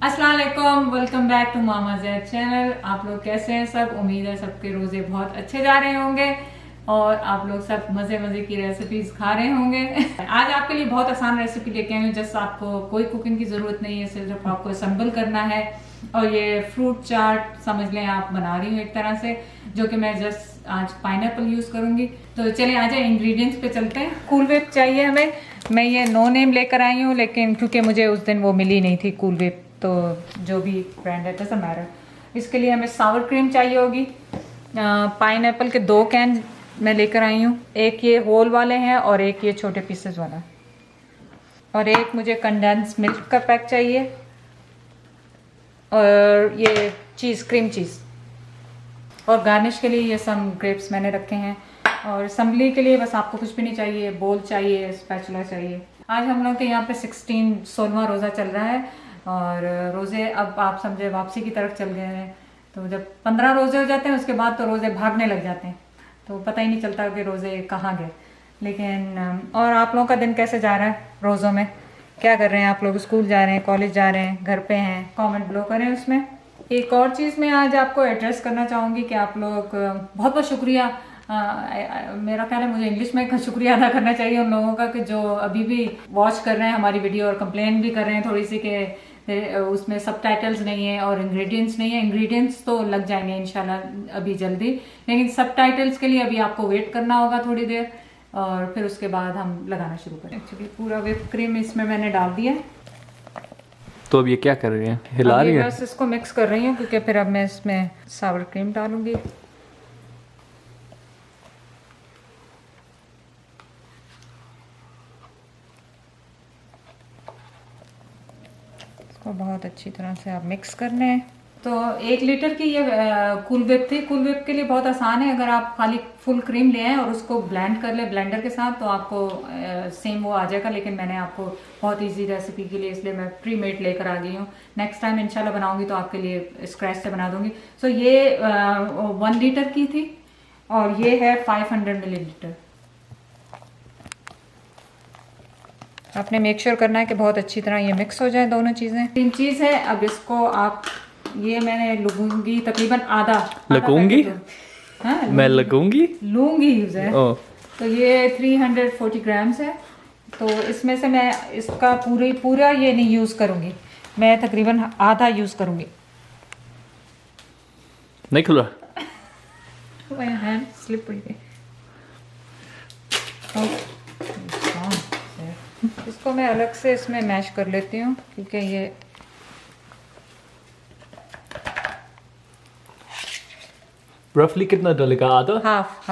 अस्सलाम वालेकुम, welcome back to Mama Zaid channel. आप लोग कैसे हैं सब? उम्मीद है सबके रोजे बहुत अच्छे जा रहे होंगे और आप लोग सब मजे मजे की रेसिपीज खा रहे होंगे। आज आपके लिए बहुत आसान रेसिपी लेके आई हूँ, जस्ट आपको कोई कुकिंग की जरूरत नहीं है, सिर्फ आपको असेंबल करना है। और ये फ्रूट चाट समझ लें आप बना रही हूँ एक तरह से, जो कि मैं जस्ट आज पाइनएप्पल यूज करूंगी। तो चलिए आ जाए इंग्रेडिएंट्स पे चलते हैं। कूल व्हिप चाहिए हमें। मैं ये नो नेम लेकर आई हूँ, लेकिन क्योंकि मुझे उस दिन वो मिली नहीं थी कूल व्हिप, तो जो भी ब्रांड है डजंट मैटर। इसके लिए हमें सावर क्रीम चाहिए होगी। पाइनएप्पल के 2 कैन मैं लेकर आई हूँ। एक ये होल वाले हैं और एक ये छोटे पीसेस वाला, और एक मुझे कंडेंस मिल्क का पैक चाहिए, और ये चीज़ क्रीम चीज़, और गार्निश के लिए ये सम ग्रेप्स मैंने रखे हैं। और असम्बली के लिए बस आपको कुछ भी नहीं चाहिए, बोल चाहिए, स्पैचुला चाहिए। आज हम लोग के यहाँ पे 16वां रोज़ा चल रहा है, और रोज़े अब आप समझे वापसी की तरफ चल गए हैं। तो जब 15 रोज़े हो जाते हैं उसके बाद तो रोज़े भागने लग जाते हैं, तो पता ही नहीं चलता कि रोज़े कहाँ गए। लेकिन और आप लोगों का दिन कैसे जा रहा है? रोज़ों में क्या कर रहे हैं आप लोग? स्कूल जा रहे हैं, कॉलेज जा रहे हैं, घर पे हैं? कमेंट ब्लो करें उसमें। एक और चीज़ मैं आज आपको एड्रेस करना चाहूँगी कि आप लोग बहुत बहुत शुक्रिया। मेरा ख्याल है मुझे इंग्लिश में शुक्रिया अदा करना चाहिए उन लोगों का कि जो अभी भी वॉच कर रहे हैं हमारी वीडियो और कंप्लेन भी कर रहे हैं थोड़ी सी कि उसमें सबटाइटल्स नहीं है और इंग्रेडिएंट्स नहीं है। इंग्रेडिएंट्स तो लग जाएंगे इंशाल्लाह अभी जल्दी, लेकिन सबटाइटल्स के लिए अभी आपको वेट करना होगा थोड़ी देर, और फिर उसके बाद हम लगाना शुरू करें। एक्चुअली पूरा व्हिप क्रीम इसमें मैंने डाल दिया। तो अब ये क्या कर रही हैं? हिला रही हैं? बस इसको मिक्स कर रही हूँ, क्योंकि फिर अब मैं इसमें सावर क्रीम डालूंगी। इसको बहुत अच्छी तरह से आप मिक्स करना है। तो 1 लीटर की ये कूल व्हिप थी। कूल व्हिप के लिए बहुत आसान है, अगर आप खाली फुल क्रीम ले आएँ और उसको ब्लेंड कर ले ब्लेंडर के साथ तो आपको सेम वो आ जाएगा। लेकिन मैंने आपको बहुत इजी रेसिपी के लिए इसलिए मैं प्री मेड लेकर आ गई हूँ। नेक्स्ट टाइम इंशाल्लाह बनाऊंगी तो आपके लिए स्क्रैच से बना दूंगी। सो ये 1 लीटर की थी और ये है 500 मिलीलीटर। आपने मेक श्योर करना है कि बहुत अच्छी तरह ये मिक्स हो जाए दोनों चीज़ें। 3 चीज़ है। अब इसको आप, ये मैंने लूंगी तकरीबन आधा। लगूंगी? हाँ, मैं लगूंगी लूंगी यूज है। तो ये 340 ग्राम्स है। तो इसमें से मैं इसका पूरा ये नहीं यूज करूंगी, मैं तकरीबन आधा यूज करूंगी। नहीं खुला? हैंड स्लिप हुई थी। इसको मैं अलग से इसमें मैश कर लेती हूँ, क्योंकि ये रफली कितना डालेगा? आधा? हाफ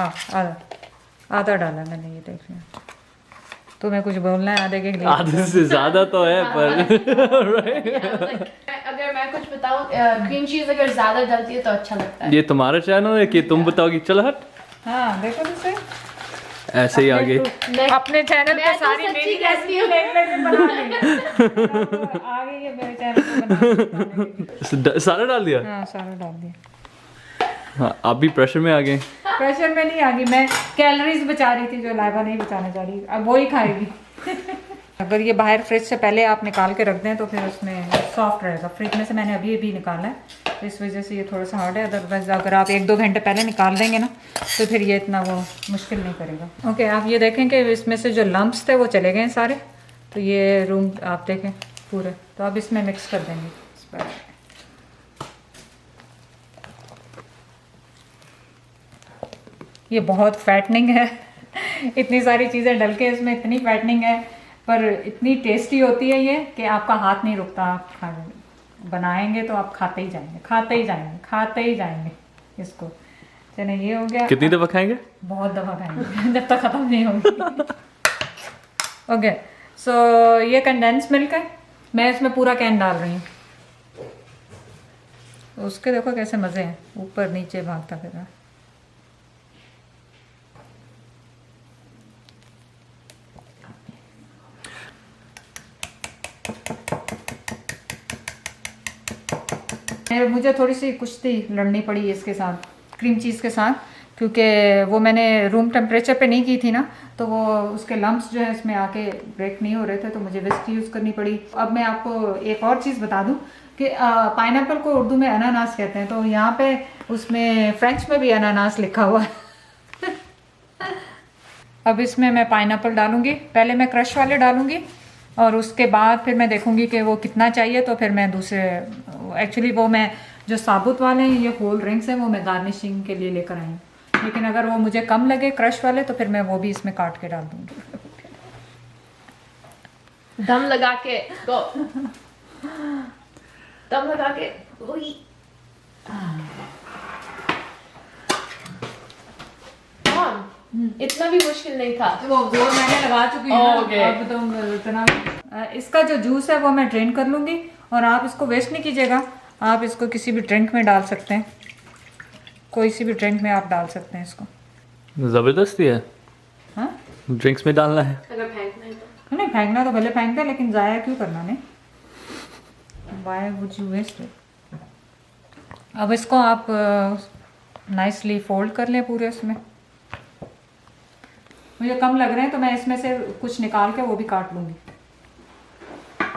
आधा डाला मैंने। ये देख रही हूँ, तुम्हें कुछ बोलना है आधे के लिए? आधे से ज्यादा तो है पर अगर मैं कुछ बताऊं, ग्रीन चीज अगर ज्यादा डलती है तो अच्छा लगता है। ये तुम्हारा चैनल है कि तुम बताओगी? चल हट। हाँ देखो जैसे ऐसे ही आगे अपने चैनल पे सारी मेरी रेसिपी लेके बना ली। आगे ये मेरे चैनल पे बना सारा डाल दिया? हाँ सारा डाल दिया। हाँ, आप भी प्रेशर में आ गए? प्रेशर में नहीं आ गई, मैं कैलोरीज बचा रही थी जो लाइबा नहीं बचाना चाह रही, अब वो ही खाएगी। अगर ये बाहर फ्रिज से पहले आप निकाल के रख दें तो फिर उसमें सॉफ्ट रहेगा। फ्रिज में से मैंने अभी निकाला है, तो इस वजह से ये थोड़ा सा हार्ड है। अदरवाइज अगर आप 1-2 घंटे पहले निकाल देंगे ना तो फिर ये इतना वो मुश्किल नहीं करेगा। ओके, आप ये देखें कि इसमें से जो लम्प्स थे वो चले गए सारे। तो ये रूम आप देखें पूरे, तो अब इसमें मिक्स कर देंगे। ये बहुत फैटनिंग है। इतनी सारी चीज़ें डल के इसमें इतनी फैटनिंग है, पर इतनी टेस्टी होती है ये कि आपका हाथ नहीं रुकता। आप बनाएंगे तो आप खाते ही जाएंगे इसको। चलिए ये हो गया। कितनी दफा खाएंगे? बहुत दफा खाएंगे जब तक खत्म नहीं होगी। ओके, सो ये कंडेंस मिल्क है, मैं इसमें पूरा कैन डाल रही हूँ। उसके देखो कैसे मज़े हैं, ऊपर नीचे भागता फिर रहा। मुझे थोड़ी सी कुश्ती लड़नी पड़ी इसके साथ, क्रीम चीज़ के साथ, क्योंकि वो मैंने रूम टेम्परेचर पे नहीं की थी ना, तो वो उसके लम्प्स जो है इसमें आके ब्रेक नहीं हो रहे थे, तो मुझे विस्क यूज़ करनी पड़ी। अब मैं आपको एक और चीज़ बता दूं कि पाइनएप्पल को उर्दू में अनानास कहते हैं, तो यहाँ पे उसमें फ्रेंच में भी अनानास लिखा हुआ है। अब इसमें मैं पाइनएप्पल डालूंगी, पहले मैं क्रश वाले डालूंगी और उसके बाद फिर मैं देखूंगी कि वो कितना चाहिए, तो फिर मैं दूसरे, एक्चुअली वो मैं जो साबुत वाले हैं ये होल ड्रिंक्स हैं वो मैं गार्निशिंग के लिए लेकर आई हूँ, लेकिन अगर वो मुझे कम लगे क्रश वाले तो फिर मैं वो भी इसमें काट के डाल दूँगी। दम लगा के go. दम लगा के वही। इतना भी मुश्किल नहीं था। वो जोर मैंने लगा चुकी हूँ ना, Okay. अब तो इतना इसका जो जूस है वो मैं ड्रेन कर लूँगी, और आप इसको वेस्ट नहीं कीजिएगा, आप इसको किसी भी ड्रिंक में डाल सकते हैं, कोई सी भी ड्रिंक में आप डाल सकते हैं इसको। ज़बरदस्ती है, हाँ ड्रिंक्स में डालना है। अगर फेंकना है तो नहीं, फेंकना तो भले फेंक दे, लेकिन ज़ाया क्यों करना नहीं, why would you waste it. अब इसको आप नाइसली फोल्ड कर लें पूरे इसमें। मुझे कम लग रहे हैं तो मैं इसमें से कुछ निकाल के वो भी काट लूँगी,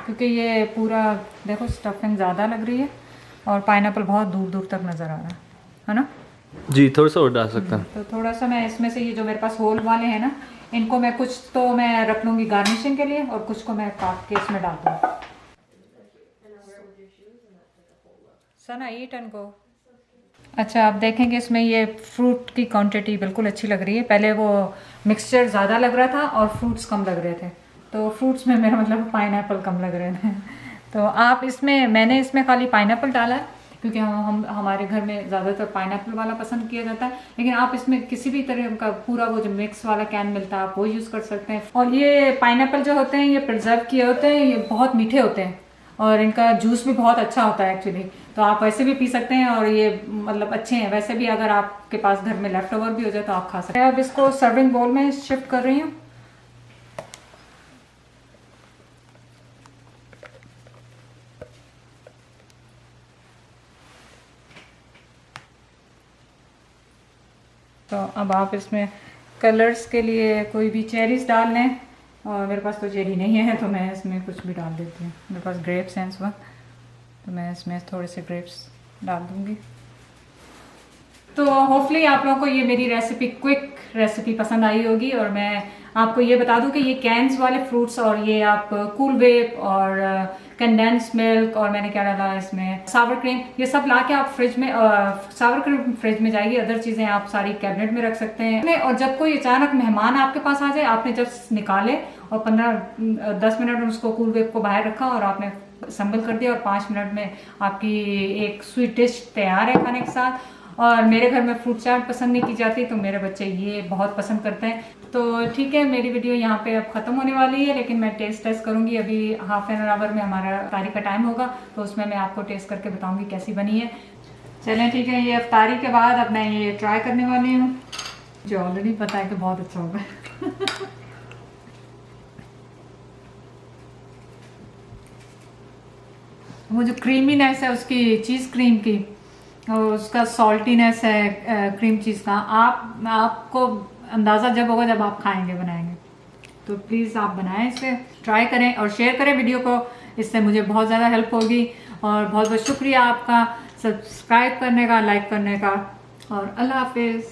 क्योंकि ये पूरा देखो स्टफिंग ज़्यादा लग रही है और पाइनएप्पल बहुत दूर दूर तक नज़र आ रहा है ना। जी थोड़ा सा और डाल सकता हूँ। तो थोड़ा सा मैं इसमें से ये जो मेरे पास होल वाले हैं ना, इनको मैं कुछ तो मैं रख लूँगी गार्निशिंग के लिए और कुछ को मैं काट के इसमें डाल दूँगी। सना ईट एंड गो। अच्छा, आप देखेंगे इसमें ये फ्रूट की क्वांटिटी बिल्कुल अच्छी लग रही है। पहले वो मिक्सचर ज़्यादा लग रहा था और फ्रूट्स कम लग रहे थे, तो फ्रूट्स में मेरा मतलब पाइनएप्पल कम लग रहे थे। तो आप इसमें, मैंने इसमें खाली पाइनएप्पल डाला है क्योंकि हम हमारे घर में ज़्यादातर पाइनएप्पल वाला पसंद किया जाता है, लेकिन आप इसमें किसी भी तरह का पूरा वो जो मिक्स वाला कैन मिलता है आप वो यूज़ कर सकते हैं। और ये पाइनएप्पल जो होते हैं ये प्रिजर्व किए होते हैं, ये बहुत मीठे होते हैं और इनका जूस भी बहुत अच्छा होता है एक्चुअली, तो आप वैसे भी पी सकते हैं और ये मतलब अच्छे हैं। वैसे भी अगर आपके पास घर में लेफ्ट ओवर भी हो जाए तो आप खा सकते हैं। अब इसको सर्विंग बाउल में शिफ्ट कर रही हूँ। तो अब आप इसमें कलर्स के लिए कोई भी चेरीज डाल लें, और मेरे पास तो चेरी नहीं है तो मैं इसमें कुछ भी डाल देती हूँ। मेरे पास ग्रेप्स हैं इस वक्त, तो मैं इसमें थोड़े से ग्रेप्स डाल दूँगी। तो होपफुली आप लोगों को ये मेरी रेसिपी, क्विक रेसिपी पसंद आई होगी। और मैं आपको ये बता दूं कि ये कैंस वाले फ्रूट्स और ये आप कूल वेप और कंडेंस मिल्क और मैंने क्या डाला इसमें सावर क्रीम, ये सब ला के आप फ्रिज में, सावर क्रीम फ्रिज में जाएगी, अदर चीज़ें आप सारी कैबिनेट में रख सकते हैं। और जब कोई अचानक मेहमान आपके पास आ जाए, आपने जब निकाले और 15-10 मिनट में उसको कूल वेप को बाहर रखा और आपने संभल कर दिया और 5 मिनट में आपकी एक स्वीट डिश तैयार है खाने के साथ। और मेरे घर में फ्रूट चाट पसंद नहीं की जाती, तो मेरे बच्चे ये बहुत पसंद करते हैं। तो ठीक है, मेरी वीडियो यहाँ पे अब ख़त्म होने वाली है, लेकिन मैं टेस्ट करूँगी। अभी हाफ एन आवर में हमारा अफ्तारी का टाइम होगा, तो उसमें मैं आपको टेस्ट करके बताऊँगी कैसी बनी है। चलें ठीक है, ये अफ्तारी के बाद अब मैं ये ट्राई करने वाली हूँ, जो ऑलरेडी पता है कि बहुत अच्छा होगा। वो जो क्रीमीनेस है उसकी, चीज़ क्रीम की, और उसका सॉल्टीनेस है क्रीम चीज़ का, आपको अंदाज़ा जब होगा जब आप खाएंगे बनाएंगे। तो प्लीज़ आप बनाएं, इसे ट्राई करें और शेयर करें वीडियो को, इससे मुझे बहुत ज़्यादा हेल्प होगी। और बहुत बहुत शुक्रिया आपका सब्सक्राइब करने का, लाइक करने का, और अल्लाह हाफिज़।